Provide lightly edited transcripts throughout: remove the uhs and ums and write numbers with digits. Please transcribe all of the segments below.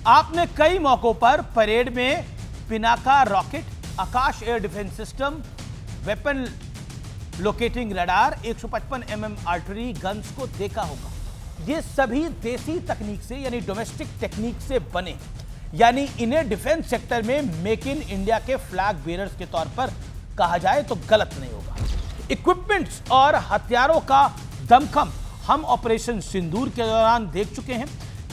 आपने कई मौकों पर परेड में Pinaka rocket, Akash air defence system, weapon locating radar, 155 mm artillery guns को देखा होगा। ये सभी देसी तकनीक से यानी डोमेस्टिक टेक्निक से बने, यानी इन्हें डिफेंस सेक्टर में मेक इन इंडिया के फ्लैग बेरर्स के तौर पर कहा जाए तो गलत नहीं होगा। इक्विपमेंट्स और हथियारों का दमखम हम ऑपरेशन सिंदूर के दौरान देख चुके हैं,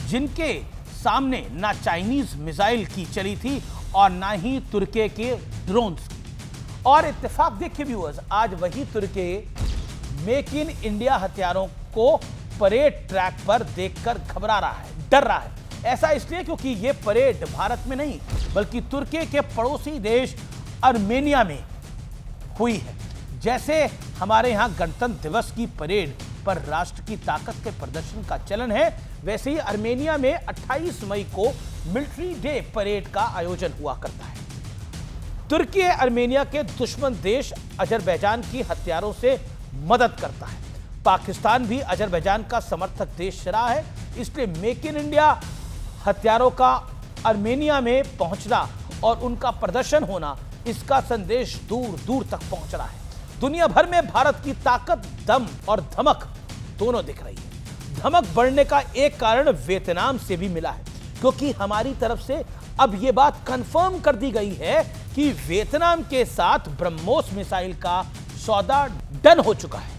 जिनके सामने ना चाइनीज मिसाइल की चली थी और ना ही तुर्की के ड्रोन्स की। और इत्तेफाक देखिए व्यूअर्स, आज वही तुर्की मेक इन इंडिया हथियारों को परेड ट्रैक पर देखकर घबरा रहा है, डर रहा है। ऐसा इसलिए क्योंकि यह परेड भारत में नहीं बल्कि तुर्की के पड़ोसी देश आर्मेनिया में हुई है। जैसे हमारे यहां गणतंत्र दिवस की परेड पर राष्ट्र की ताकत के प्रदर्शन का चलन है, वैसे ही आर्मेनिया में 28 मई को मिलिट्री डे परेड का आयोजन हुआ करता है। तुर्की आर्मेनिया के दुश्मन देश अजरबैजान की हथियारों से मदद करता है। पाकिस्तान भी अजरबैजान का समर्थक देश रहा है, इसलिए मेक इन इंडिया हथियारों का आर्मेनिया में पहुंचना और उनका प्रदर्शन होना, इसका संदेश दूर दूर तक पहुंच रहा है। दुनिया भर में भारत की ताकत, दम और धमक दोनों दिख रही है। धमक बढ़ने का एक कारण वियतनाम से भी मिला है, क्योंकि हमारी तरफ से अब यह बात कंफर्म कर दी गई है कि वियतनाम के साथ ब्रह्मोस मिसाइल का सौदा डन हो चुका है।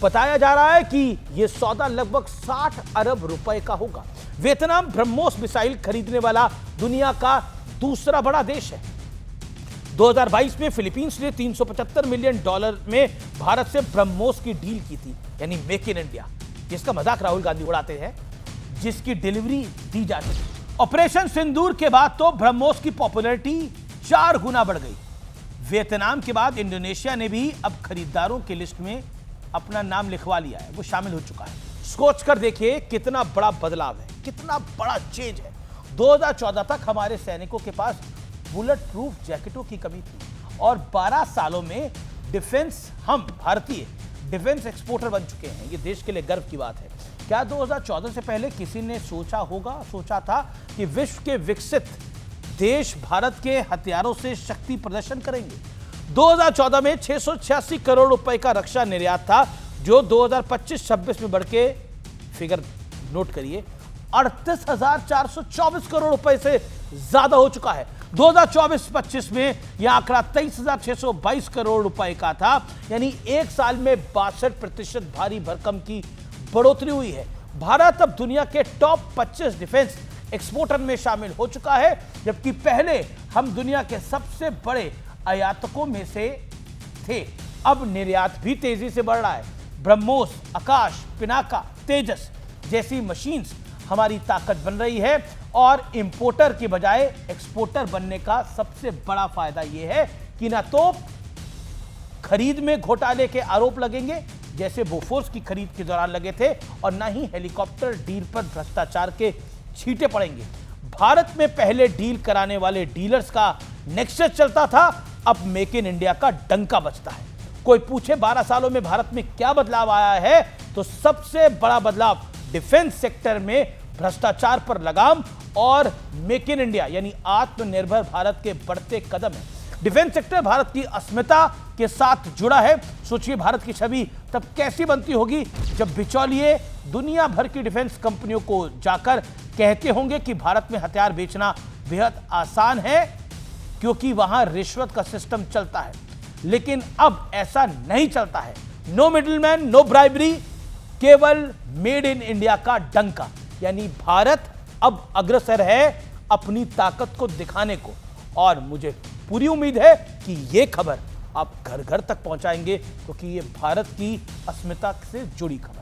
बताया जा रहा है कि यह सौदा लगभग 60 अरब रुपए का होगा। वियतनाम ब्रह्मोस मिसाइल खरीदने वाला दुनिया का दूसरा बड़ा देश है। 2022 में फिलीपींस ने $375 मिलियन में भारत से ब्रह्मोस की डील की थी, यानी मेक इन इंडिया, जिसका मजाक राहुल गांधी उड़ाते हैं, जिसकी डिलीवरी दी जा चुकी। ऑपरेशन सिंदूर के बाद तो ब्रह्मोस की पॉपुलैरिटी 4 गुना बढ़ गई। वियतनाम के बाद इंडोनेशिया ने भी अब खरीदारों की लिस्ट में अपना नाम लिखवा लिया है, वो शामिल हो चुका है। सोच कर देखिए कितना बड़ा बदलाव है, कितना बड़ा चेंज है। 2014 तक हमारे सैनिकों के पास बुलेट प्रूफ जैकेटों की कमी थी और 12 सालों में हम भारतीय डिफेंस एक्सपोर्टर बन चुके हैं। ये देश के लिए गर्व की बात है। क्या 2014 से पहले किसी ने सोचा था कि विश्व के विकसित देश भारत के हथियारों से शक्ति प्रदर्शन करेंगे? 2014 में 686 करोड़ रुपए का रक्षा निर्यात था, जो 2025-26 में बढ़ के, फिगर नोट करिए, 38,424 करोड़ रुपए से ज्यादा हो चुका है। 2024-25 में यह आंकड़ा 23,622 करोड़ रुपए का था, यानी एक साल में 62% भारी भरकम की बढ़ोतरी हुई है। भारत अब दुनिया के टॉप 25 डिफेंस एक्सपोर्टर में शामिल हो चुका है, जबकि पहले हम दुनिया के सबसे बड़े आयातकों में से थे। अब निर्यात भी तेजी से बढ़ रहा है। ब्रह्मोस, आकाश, पिनाका, तेजस जैसी मशीन्स हमारी ताकत बन रही है और इंपोर्टर के बजाय एक्सपोर्टर बनने का सबसे बड़ा फायदा यह है कि ना तो खरीद में घोटाले के आरोप लगेंगे जैसे बोफोर्स की खरीद के दौरान लगे थे, और ना ही हेलीकॉप्टर डील पर भ्रष्टाचार के छींटे पड़ेंगे। भारत में पहले डील कराने वाले डीलर्स का नेक्सस चलता था, अब मेक इन इंडिया का डंका बजता है। कोई पूछे 12 सालों में भारत में क्या बदलाव आया है, तो सबसे बड़ा बदलाव डिफेंस सेक्टर में भ्रष्टाचार पर लगाम और मेक इन इंडिया यानी आत्मनिर्भर भारत के बढ़ते कदम है। डिफेंस सेक्टर भारत की अस्मिता के साथ जुड़ा है। सोचिए भारत की छवि तब कैसी बनती होगी जब बिचौलिए दुनिया भर की डिफेंस कंपनियों को जाकर कहते होंगे कि भारत में हथियार बेचना बेहद आसान है क्योंकि वहां रिश्वत का सिस्टम चलता है। लेकिन अब ऐसा नहीं चलता है। नो मिडिलमैन, नो ब्राइबरी, केवल मेड इन इंडिया का डंका। यानी भारत अब अग्रसर है अपनी ताकत को दिखाने को, और मुझे पूरी उम्मीद है कि यह खबर आप घर घर तक पहुंचाएंगे, क्योंकि यह भारत की अस्मिता से जुड़ी खबर।